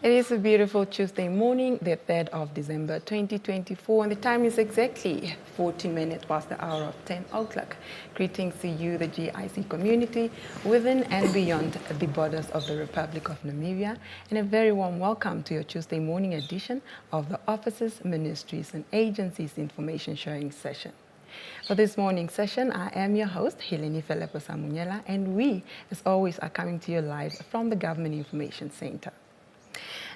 It is a beautiful Tuesday morning, the 3rd of December 2024, and the time is exactly 14 minutes past the hour of 10 o'clock. Greetings to you, the GIC community, within and beyond the borders of the Republic of Namibia, and a very warm welcome to your Tuesday morning edition of the Offices, Ministries and Agencies Information Sharing Session. For this morning's session, I am your host, Heleni Felepo Samunyela, and we, as always, are coming to you live from the Government Information Center.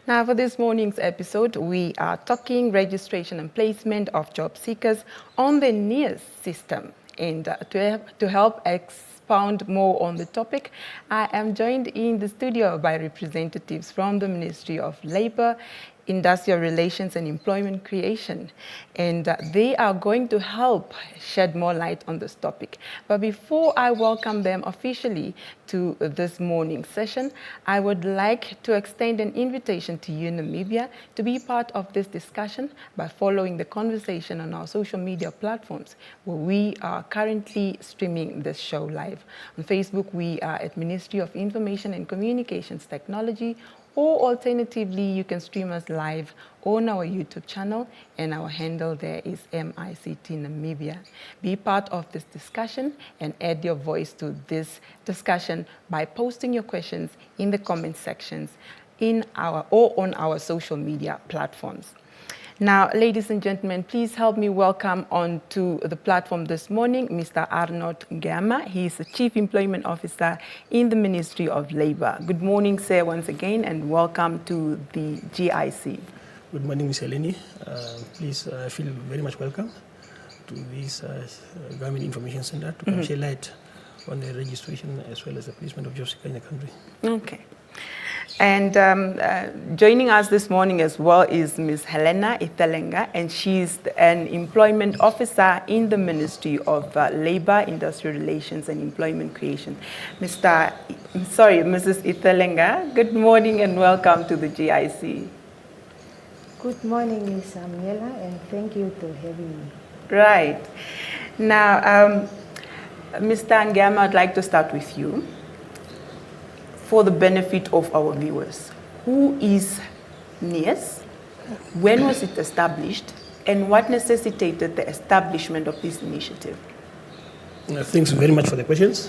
Now, for this morning's episode, we are talking registration and placement of job seekers on the NIEIS system. And to help expound more on the topic, I am joined in the studio by representatives from the Ministry of Labour, Industrial Relations and Employment Creation, and they are going to help shed more light on this topic. But before I welcome them officially to this morning's session, I would like to extend an invitation to you, Namibia, to be part of this discussion by following the conversation on our social media platforms, where we are currently streaming this show live. On Facebook, we are at Ministry of Information and Communications Technology, or alternatively, you can stream us live on our YouTube channel, and our handle there is MICT Namibia. Be part of this discussion and add your voice to this discussion by posting your questions in the comment sections on our social media platforms. Now, ladies and gentlemen, please help me welcome onto the platform this morning Mr. Arnold Ngama. He is the Chief Employment Officer in the Ministry of Labour. Good morning, sir, once again, and welcome to the GIC. Good morning, Ms. Heleni. Please feel very much welcome to this Government Information Center to come shed light on the registration as well as the placement of job seekers in the country. Okay. And joining us this morning as well is Ms. Helena Itelenga, and she's an employment officer in the Ministry of Labour, Industrial Relations and Employment Creation. Mrs. Itelenga, good morning and welcome to the GIC. Good morning, Ms. Samuela, and thank you for having me. Right. Now, Mr. Ngama, I'd like to start with you. For the benefit of our viewers, who is NIEIS? When was it established? And what necessitated the establishment of this initiative? Thanks very much for the questions.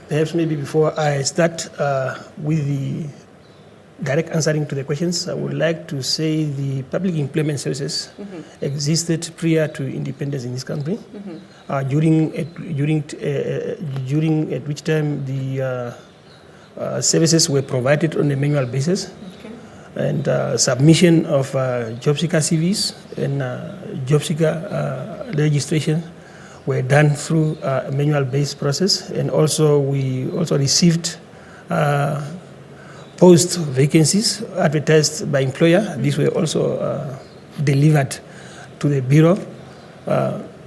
Perhaps maybe before I start with the direct answering to the questions, I would like to say the public employment services existed prior to independence in this country, during at which time the services were provided on a manual basis, and submission of job seeker CVs and job seeker registration were done through a manual-based process, and also we also received post vacancies advertised by employer. These were also delivered to the bureau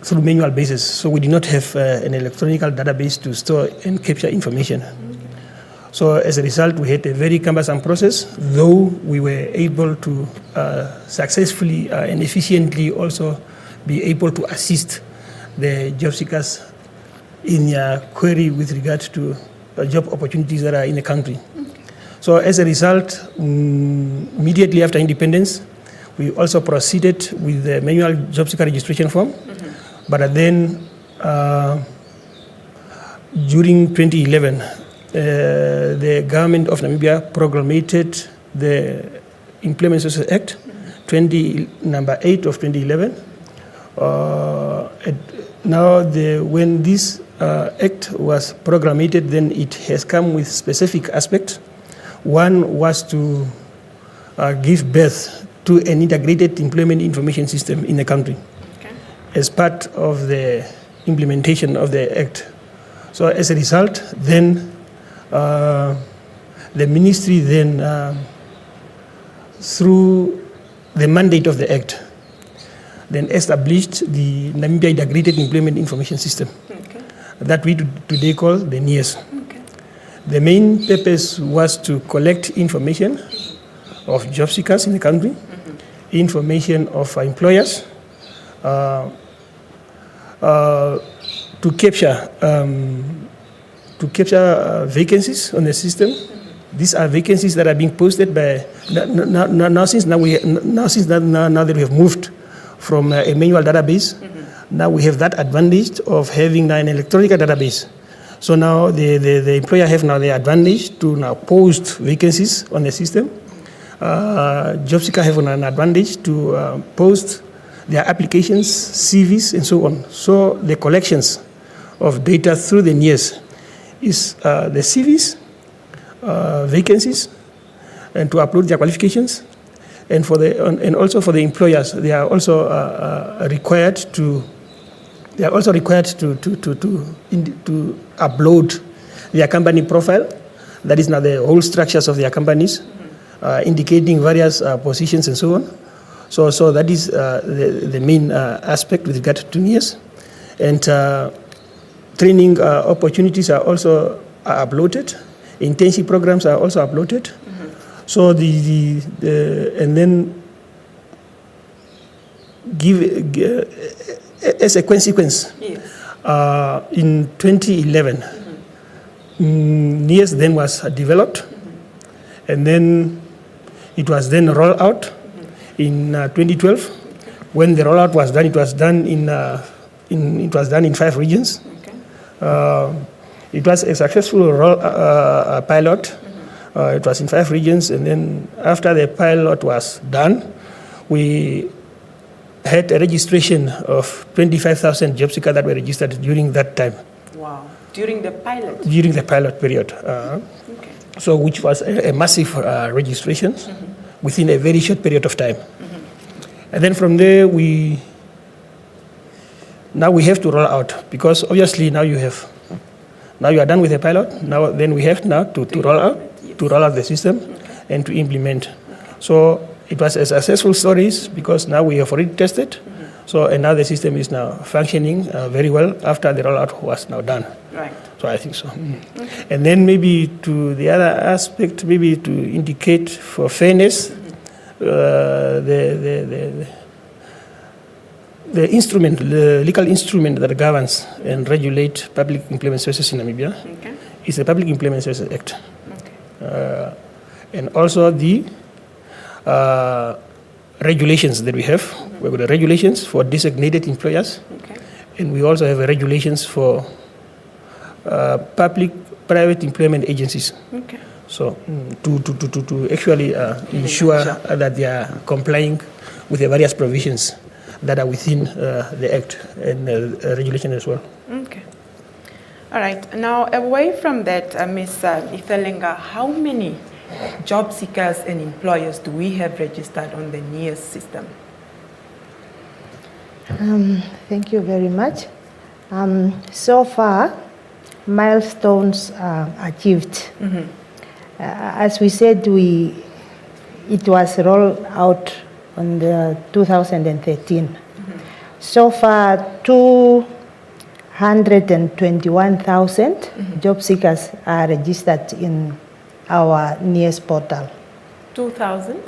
through manual basis. So we did not have an electronic database to store and capture information. So as a result, we had a very cumbersome process, though we were able to successfully and efficiently also be able to assist the job seekers in their query with regard to job opportunities that are in the country. So as a result, immediately after independence, we also proceeded with the manual job seeker registration form. But then during 2011, the government of Namibia promulgated the Employment Services Act, number 8 of 2011. When this act was promulgated, then it has come with specific aspects. One was to give birth to an integrated employment information system in the country as part of the implementation of the act. So as a result, then the ministry then, through the mandate of the act, then established the Namibia Integrated Employment Information System that we today call the NIEIS. The main purpose was to collect information of job seekers in the country, information of employers, to capture vacancies on the system. These are vacancies that are being posted by now that we have moved from a manual database. Now we have that advantage of having an electronic database. So now the employer have now the advantage to now post vacancies on the system. Job seeker have an advantage to post their applications, CVs, and so on. So the collections of data through the NIEIS is the CVs, vacancies, and to upload their qualifications, and also for the employers, they are also required to upload their company profile. That is now the whole structures of their companies, indicating various positions and so on. So that is the main aspect with regard to NIEIS. And training opportunities are also uploaded. Internship programs are also uploaded. So and then give as a consequence, in 2011, NIEIS then was developed, and then it was then rolled out in 2012. When the rollout was done, it was done in 5 regions. It was a successful pilot. It was in 5 regions, and then after the pilot was done, we had a registration of 25,000 job seekers that were registered during that time. Wow. During the pilot? During the pilot period. So which was a massive registration within a very short period of time. And then from there, now we have to roll out, because obviously now you are done with the pilot. Then we have to roll out the system and to implement. So it was a successful story because now we have already tested. So and now the system is now functioning very well after the rollout was now done. Right. So I think so. And then maybe to the other aspect, maybe to indicate for fairness, the legal instrument that governs and regulates public employment services in Namibia is the Public Employment Services Act. And also the regulations that we have. We have the regulations for designated employers, and we also have regulations for public-private employment agencies. So to actually ensure that they are complying with the various provisions that are within the Act and regulation as well. Okay. All right. Now, away from that, Ms. Ithelenga, how many job seekers and employers do we have registered on the NIEIS system? Thank you very much. So far, milestones are achieved. As we said, it was rolled out on the 2013. So far, 221,000 job seekers are registered in our NIEIS portal. 200,000?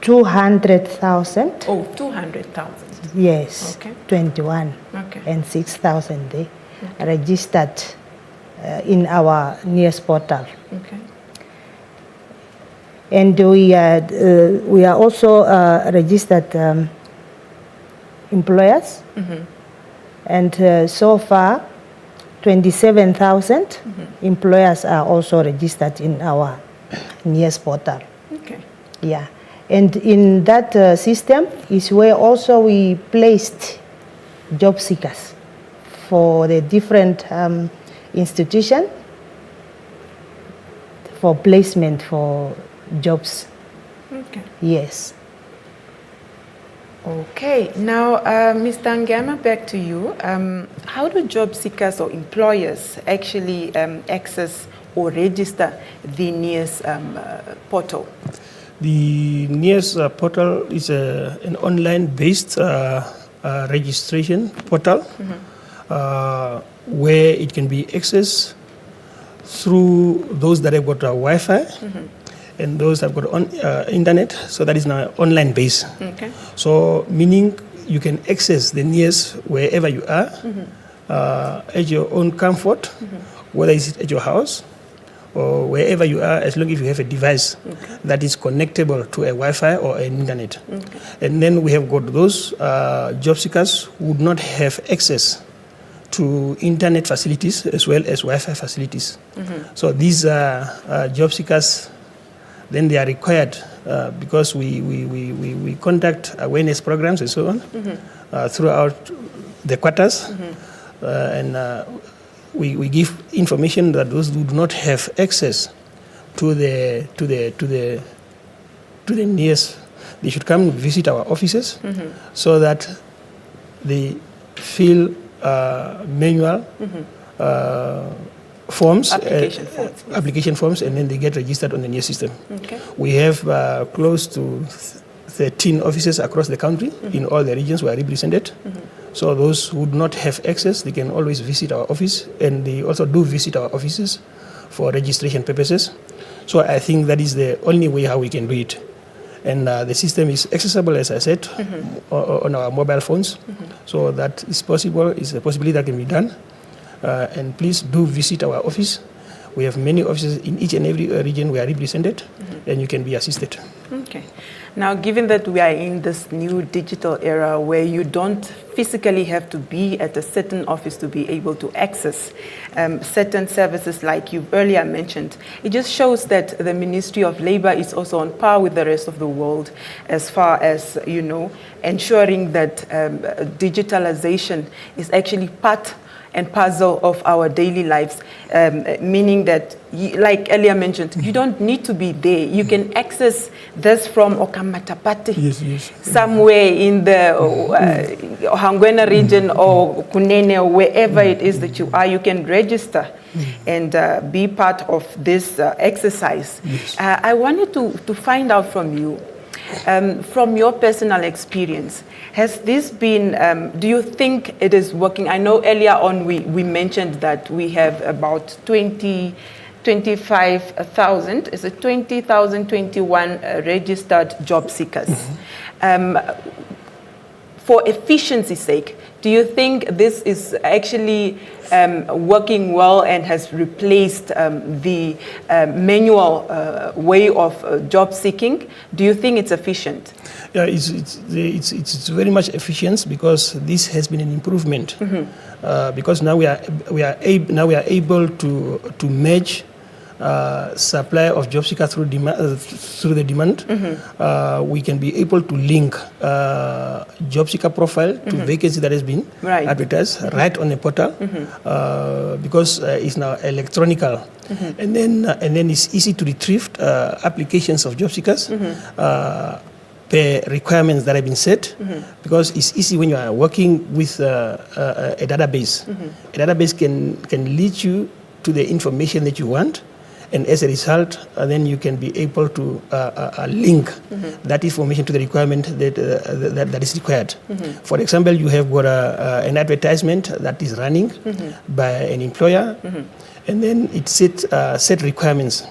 200,000. Oh, 200,000. Yes, 21 and 6,000 they registered in our NIEIS portal. And we are also registered employers, and so far 27,000 employers are also registered in our NIEIS portal. Yeah, and in that system is where also we placed job seekers for the different institutions for placement for jobs. Yes. Okay. Now, Mr. Ngama, back to you. How do job seekers or employers actually access or register the NIEIS portal? The NIEIS portal is an online-based registration portal where it can be accessed through those that have got Wi-Fi and those that have got internet. So that is now online based. Okay. So meaning you can access the NIEIS wherever you are at your own comfort, whether it's at your house or wherever you are, as long as you have a device that is connectable to a Wi-Fi or an internet. And then we have got those job seekers who would not have access to internet facilities as well as Wi-Fi facilities. So these job seekers, then they are required because we conduct awareness programs and so on throughout the quarters, and we give information that those who do not have access to the NIEIS, they should come visit our offices so that they fill manual forms, application forms, and then they get registered on the NIEIS system. Okay. We have close to 13 offices across the country in all the regions we are represented. So those who do not have access, they can always visit our office, and they also do visit our offices for registration purposes. So I think that is the only way how we can do it. And the system is accessible, as I said, on our mobile phones. So that is possible, is a possibility that can be done. And please do visit our office. We have many offices in each and every region we are represented, and you can be assisted. Okay. Now, given that we are in this new digital era where you don't physically have to be at a certain office to be able to access certain services like you earlier mentioned, it just shows that the Ministry of Labor is also on par with the rest of the world as far as, ensuring that digitalization is actually part and parcel of our daily lives, meaning that, like earlier mentioned, you don't need to be there. You can access this from Okamatapati, somewhere in the Hangwena region or Kunene or wherever it is that you are. You can register and be part of this exercise. I wanted to find out from you, from your personal experience, has this been, do you think it is working? I know earlier on we mentioned that we have about 25,000, is it 20,021 registered job seekers. For efficiency's sake, do you think this is actually working well and has replaced the manual way of job seeking? Do you think it's efficient? Yeah, it's very much efficient because this has been an improvement. Because now we are able to match supply of job seekers through the demand. We can be able to link job seeker profile to vacancy that has been advertised right on the portal, because it's now electronical, and then it's easy to retrieve applications of job seekers per requirements that have been set, because it's easy when you are working with a database. A database can lead you to the information that you want, and as a result, then you can be able to link that information to the requirement that is required. For example, you have got an advertisement that is running by an employer, and then it set requirements.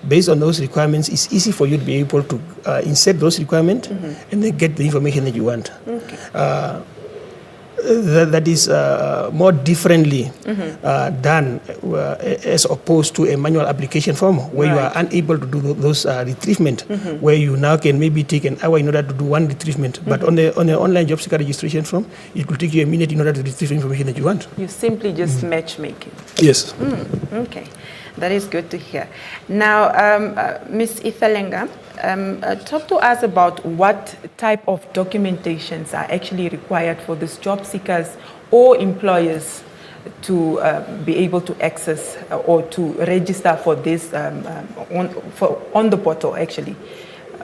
Based on those requirements, it's easy for you to be able to insert those requirements and then get the information that you want. That is more differently done as opposed to a manual application form where you are unable to do those retrievement, where you now can maybe take an hour in order to do one retrievement. But on the online job seeker registration form, it will take you a minute in order to retrieve information that you want. You simply just matchmaking. Yes. Okay. That is good to hear. Now, Ms. Ifelenga, talk to us about what type of documentations are actually required for these job seekers or employers to be able to access or to register for this on the portal, actually.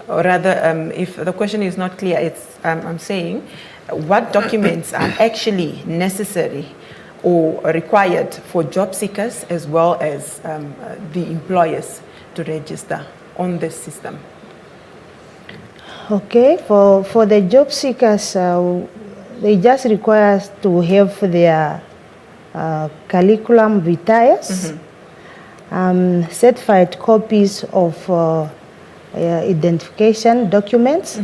Or rather, if the question is not clear, it's I'm saying what documents are actually necessary or required for job seekers as well as the employers to register on this system? Okay, for the job seekers, they just require us to have their curriculum vitae, certified copies of identification documents,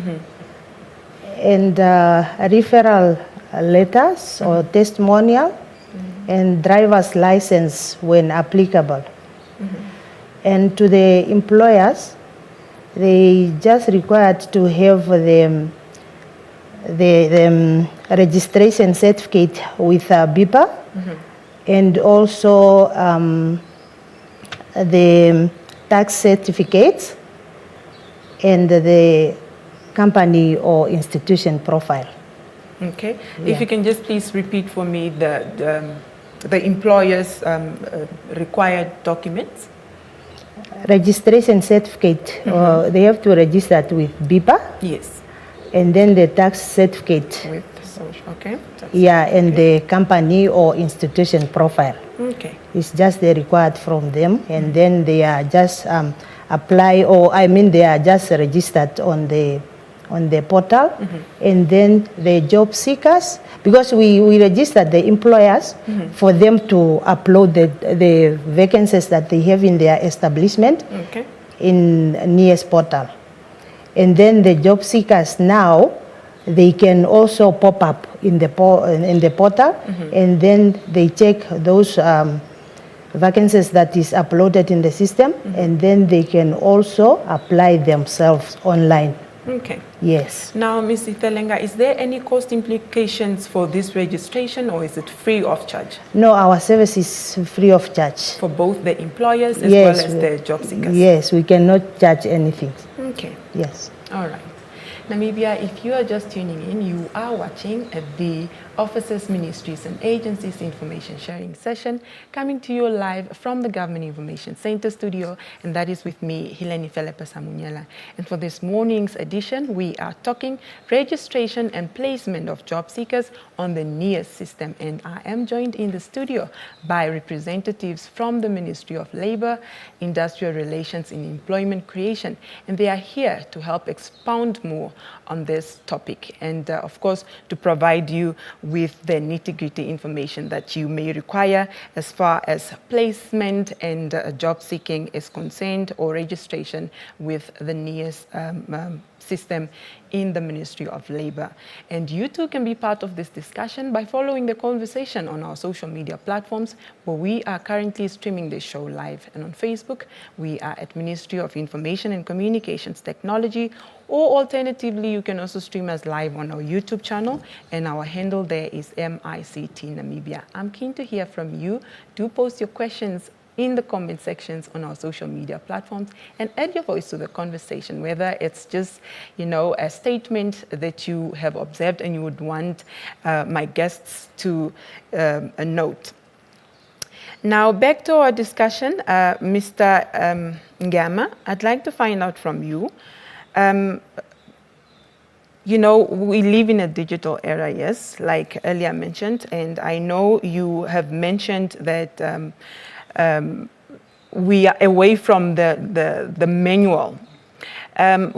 and referral letters or testimonial, and driver's license when applicable. And to the employers, they just required to have the registration certificate with BIPA, and also the tax certificates and the company or institution profile. Okay. If you can just please repeat for me the employer's required documents. Registration certificate, they have to register it with BIPA. Yes. And then the tax certificate. With social, okay. And the company or institution profile. Okay. It's just they required from them, and then they are just they are just registered on the portal, and then the job seekers, because we register the employers for them to upload the vacancies that they have in their establishment in NIEIS portal. And then the job seekers now, they can also pop up in the portal, and then they check those vacancies that is uploaded in the system, and then they can also apply themselves online. Okay. Yes. Now, Ms. Itelenga, is there any cost implications for this registration, or is it free of charge? No, our service is free of charge. For both the employers as well as the job seekers? Yes, we cannot charge anything. Okay. Yes. All right. Namibia, if you are just tuning in, you are watching the Officers, Ministries and Agencies Information Sharing Session coming to you live from the Government Information Center studio, and that is with me, Hileni Felepa Samunyela. And for this morning's edition, we are talking registration and placement of job seekers on the NIEIS system, and I am joined in the studio by representatives from the Ministry of Labor, Industrial Relations and Employment Creation, and they are here to help expound more on this topic and of course to provide you with the nitty-gritty information that you may require as far as placement and job seeking is concerned, or registration with the NIEIS system in the Ministry of Labor. And you too can be part of this discussion by following the conversation on our social media platforms, where we are currently streaming this show live. And on Facebook, we are at Ministry of Information and Communications Technology, or alternatively, you can also stream us live on our YouTube channel, and our handle there is MICT Namibia. I'm keen to hear from you. Do post your questions in the comment sections on our social media platforms and add your voice to the conversation, whether it's just, a statement that you have observed and you would want my guests to note. Now, back to our discussion, Mr. Ngama, I'd like to find out from you. We live in a digital era, yes, like earlier mentioned, and I know you have mentioned that we are away from the manual.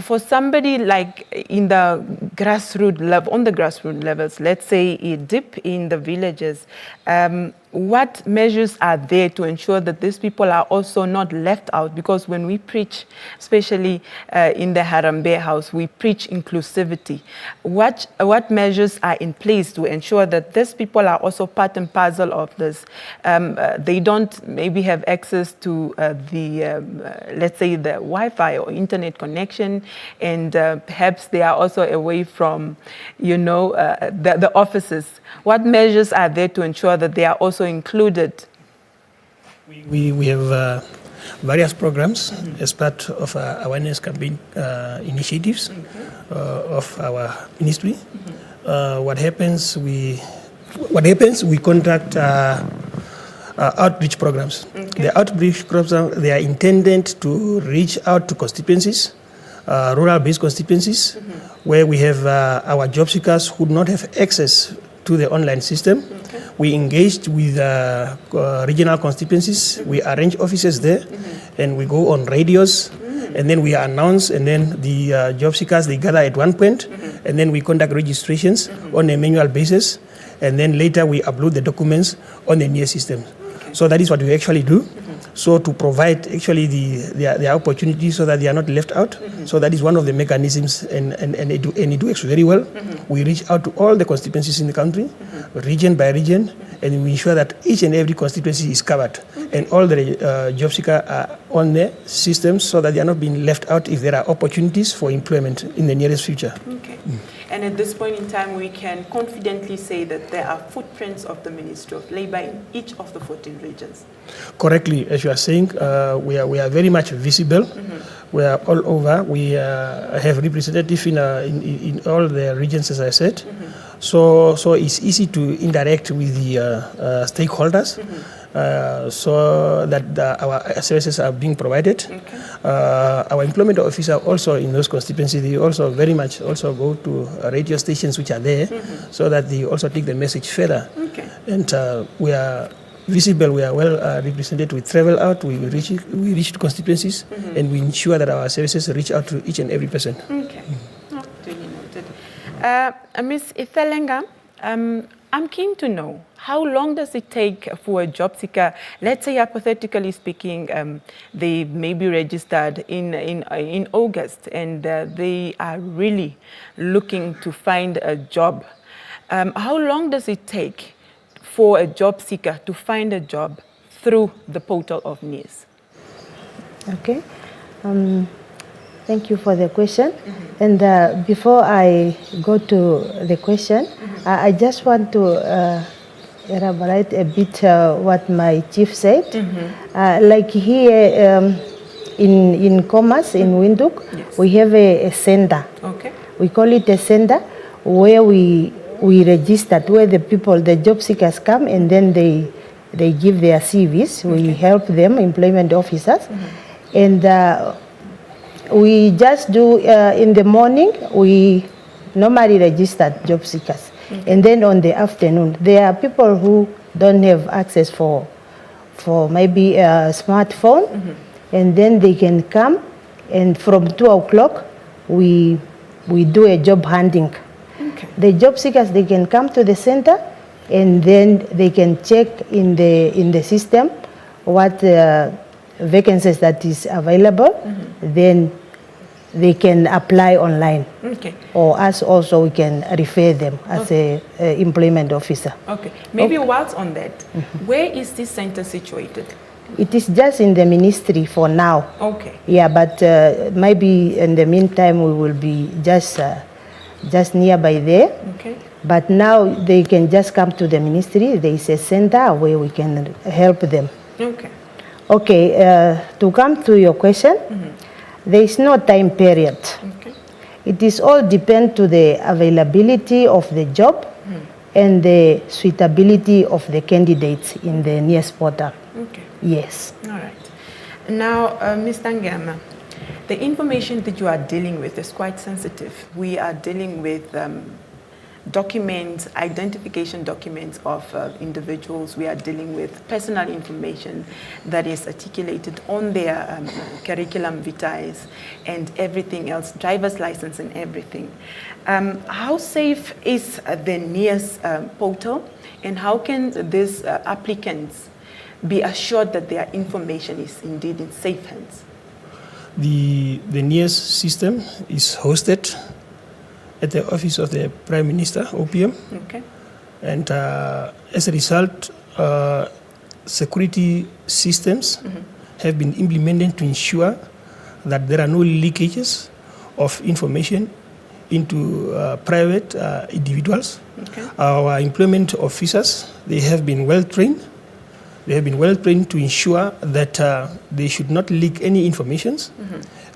For somebody like in the grassroots level, on the grassroots levels, let's say deep in the villages, what measures are there to ensure that these people are also not left out? Because when we preach, especially in the Harambee House, we preach inclusivity. What measures are in place to ensure that these people are also part and parcel of this? They don't maybe have access to let's say the Wi-Fi or internet connection, and perhaps they are also away from, the offices. What measures are there to ensure that they are also included? We have various programs as part of our awareness campaign initiatives of our ministry. What happens? We conduct outreach programs. The outreach programs, they are intended to reach out to constituencies, rural-based constituencies, where we have our job seekers who do not have access to the online system. We engaged with regional constituencies. We arrange offices there, and we go on radios, and then we announce, and then the job seekers, they gather at one point, and then we conduct registrations on a manual basis, and then later we upload the documents on the NIEIS system. So that is what we actually do. So to provide actually the opportunities so that they are not left out. So that is one of the mechanisms, and it works very well. We reach out to all the constituencies in the country, region by region, and we ensure that each and every constituency is covered, and all the job seekers are on the systems so that they are not being left out if there are opportunities for employment in the nearest future. Okay. And at this point in time, we can confidently say that there are footprints of the Ministry of Labour in each of the 14 regions. Correctly, as you are saying, we are very much visible. We are all over. We have representatives in all the regions, as I said. So it's easy to interact with the stakeholders. So that our services are being provided. Our employment officer also in those constituencies, they also very much also go to radio stations which are there, so that they also take the message further. And we are visible, we are well represented. We travel out, we reach to constituencies, and we ensure that our services reach out to each and every person. Okay. Duly noted. Ms. Ithelenga, I'm keen to know, how long does it take for a job seeker, let's say hypothetically speaking, they may be registered in August, and they are really looking to find a job. How long does it take for a job seeker to find a job through the portal of NIEIS? Okay. Thank you for the question. And before I go to the question, I just want to elaborate a bit what my chief said. Like here in Commerce, in Windhoek, we have a center. Okay. We call it a center where we register, where the people, the job seekers come, and then they give their CVs. We help them, employment officers. And we just do, in the morning, we normally register job seekers. And then on the afternoon, there are people who don't have access for maybe a smartphone, and then they can come, and from 2 o'clock, we do a job hunting. The job seekers, they can come to the center, and then they can check in the system what vacancies that is available. Then they can apply online. Or us also, we can refer them as a employment officer. Okay. Maybe whilst on that, where is this center situated? It is just in the ministry for now. Okay. Yeah, but maybe in the meantime we will be just nearby there. Okay. But now they can just come to the ministry. There is a center where we can help them. Okay. Okay, to come to your question, there is no time period. Okay. It is all depend to the availability of the job and the suitability of the candidates in the NIEIS portal. Okay. Yes. All right. Now, Ms. Tangama, the information that you are dealing with is quite sensitive. We are dealing with documents, identification documents of individuals. We are dealing with personal information that is articulated on their curriculum vitae and everything else, driver's license and everything. How safe is the NIEIS portal, and how can these applicants be assured that their information is indeed in safe hands? The NIEIS system is hosted at the office of the Prime Minister, OPM. Okay. And as a result, security systems have been implemented to ensure that there are no leakages of information into private individuals. Okay. Our employment officers, they have been well trained. They have been well trained to ensure that they should not leak any informations.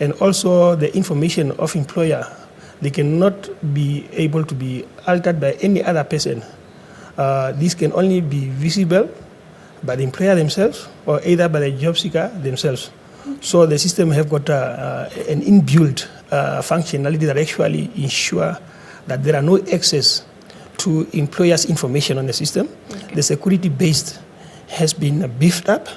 And also the information of employer, they cannot be able to be altered by any other person. This can only be visible by the employer themselves or either by the job seeker themselves. So the system have got an inbuilt functionality that actually ensure that there are no access to employers' information on the system. Okay. The security based has been beefed up,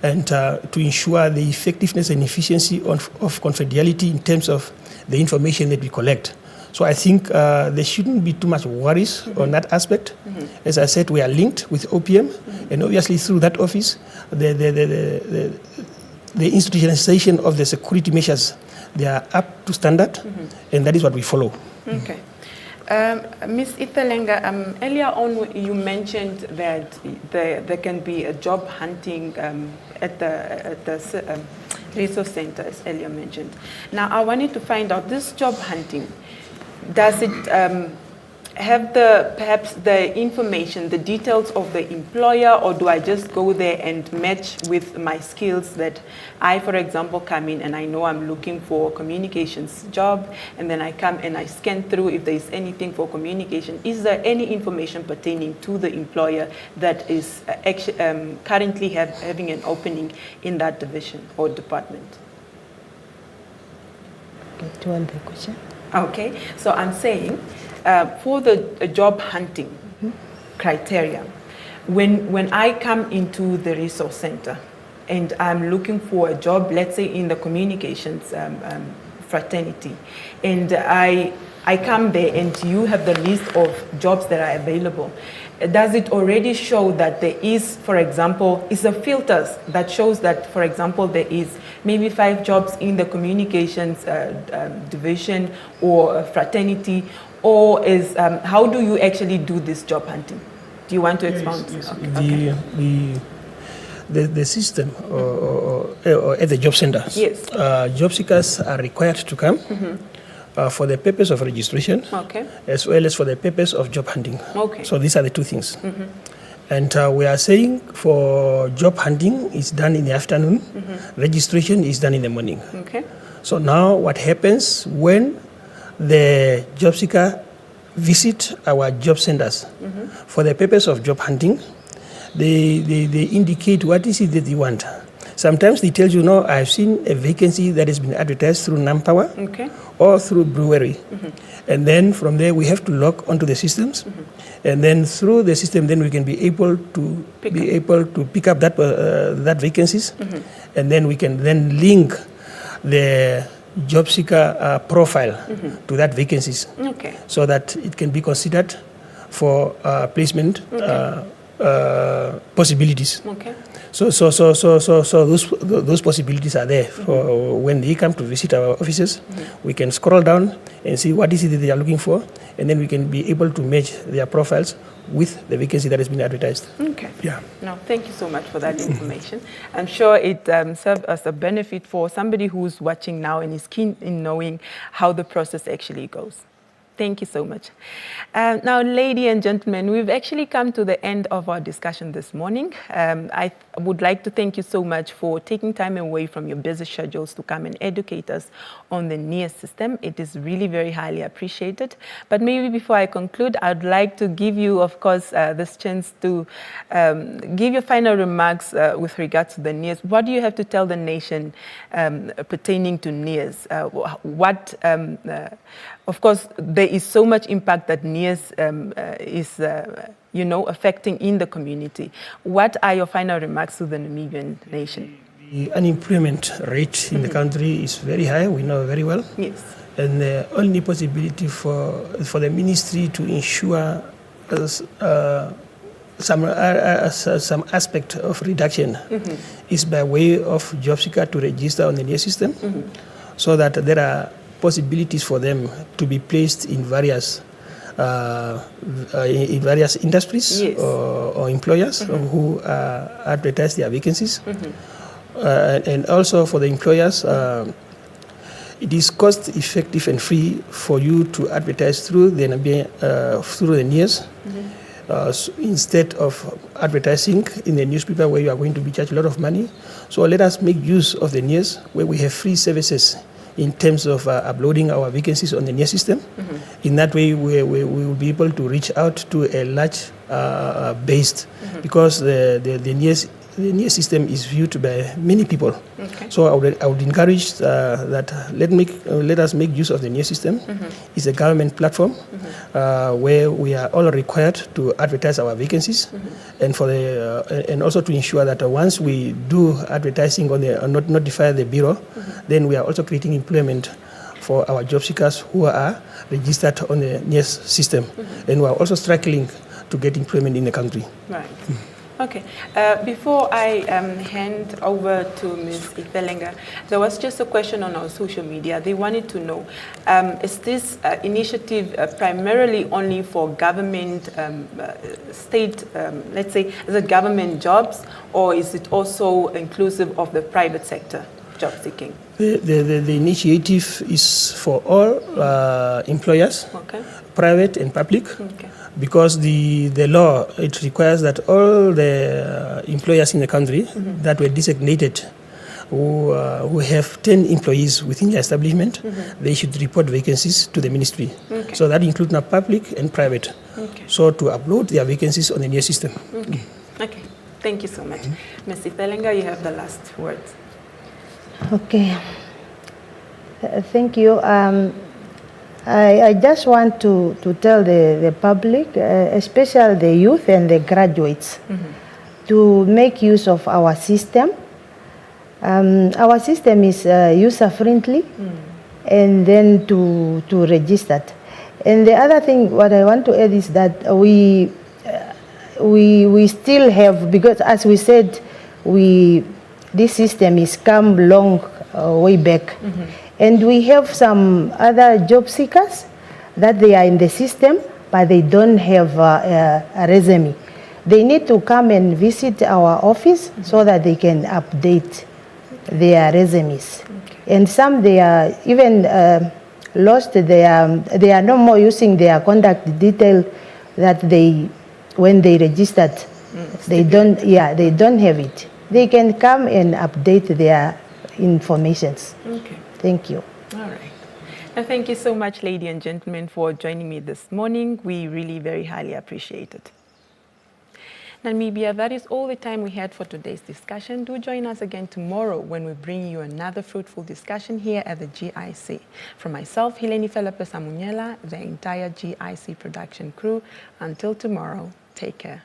and to ensure the effectiveness and efficiency of confidentiality in terms of the information that we collect. So I think there shouldn't be too much worries on that aspect. As I said, we are linked with OPM, and obviously through that office, the institutionalization of the security measures, they are up to standard, and that is what we follow. Okay. Ms. Itelenga, earlier on you mentioned that there can be a job hunting at the resource center, as earlier mentioned. Now, I wanted to find out, this job hunting, does it have perhaps the information, the details of the employer, or do I just go there and match with my skills that I, for example, come in and I know I'm looking for a communications job, and then I come and I scan through if there is anything for communication. Is there any information pertaining to the employer that is currently having an opening in that division or department? To answer the question. Okay, so I'm saying, for the job hunting criteria, when I come into the resource center and I'm looking for a job, let's say in the communications fraternity, and I come there and you have the list of jobs that are available, does it already show that there is, for example, is there filters that shows that, for example, there is maybe 5 jobs in the communications division or fraternity, or is how do you actually do this job hunting? Do you want to expound? Yes. Okay. The system or at the job centers, yes. Job seekers are required to come for the purpose of registration, Okay. as well as for the purpose of job hunting. Okay. So these are the two things. And we are saying for job hunting is done in the afternoon, registration is done in the morning. Okay. So now what happens when the job seeker visit our job centers for the purpose of job hunting, they indicate what is it that they want. Sometimes they tell you, no, I've seen a vacancy that has been advertised through Nampower or through Brewery. And then from there we have to log onto the systems. And then through the system, then we can be able to pick up that vacancies. And then we can then link the job seeker profile to that vacancies, so that it can be considered for placement possibilities. So those possibilities are there for when they come to visit our offices. We can scroll down and see what is it that they are looking for, and then we can be able to match their profiles with the vacancy that has been advertised. Okay. Yeah. No, thank you so much for that information. I'm sure it serves as a benefit for somebody who's watching now and is keen in knowing how the process actually goes. Thank you so much. Now, ladies and gentlemen, we've actually come to the end of our discussion this morning. I would like to thank you so much for taking time away from your busy schedules to come and educate us on the NIEIS system. It is really very highly appreciated. But maybe before I conclude, I'd like to give you, of course, this chance to give your final remarks with regards to the NIEIS. What do you have to tell the nation pertaining to NIEIS? Of course, there is so much impact that NIEIS is, affecting in the community. What are your final remarks to the Namibian nation? The unemployment rate in the country is very high. We know very well. Yes. And the only possibility for the ministry to ensure some aspect of reduction is by way of job seeker to register on the NIEIS system, so that there are possibilities for them to be placed in various industries or employers who advertise their vacancies. And also for the employers, it is cost effective and free for you to advertise through the NIEIS. Instead of advertising in the newspaper where you are going to be charged a lot of money. So let us make use of the NIEIS, where we have free services in terms of uploading our vacancies on the NIEIS system. In that way, we will be able to reach out to a large base, because the NIEIS system is viewed by many people. So I would encourage that let us make use of the NIEIS system. It's a government platform where we are all required to advertise our vacancies, and and also to ensure that once we do advertising on notify the bureau, then we are also creating employment for our job seekers who are registered on the NIEIS system and who are also struggling to get employment in the country. Right. Okay. Before I hand over to Ms. Ifelenga, there was just a question on our social media. They wanted to know, is this initiative primarily only for government, state, let's say, is it government jobs, or is it also inclusive of the private sector job seeking? The initiative is for all employers, okay, private and public. Okay. Because the law, it requires that all the employers in the country that were designated who have 10 employees within the establishment, they should report vacancies to the ministry. Okay. So that includes now public and private. Okay. So to upload their vacancies on the NIEIS system. Okay. Okay. Thank you so much. Ms. Ifelenga, you have the last words. Okay. Thank you. I just want to tell the public, especially the youth and the graduates, to make use of our system. Our system is user-friendly, and then to register. And the other thing, what I want to add is that we still have, because as we said, this system is come long way back. And we have some other job seekers that they are in the system, but they don't have a resume. They need to come and visit our office so that they can update their resumes. Okay. And some, they are even lost. They are no more using their contact detail that when they registered, they don't have it. They can come and update their informations. Okay. Thank you. All right. And thank you so much, ladies and gentlemen, for joining me this morning. We really very highly appreciate it. Namibia, that is all the time we had for today's discussion. Do join us again tomorrow when we bring you another fruitful discussion here at the GIC. From myself, Hileni Felipe Samunyela, the entire GIC production crew, until tomorrow, take care.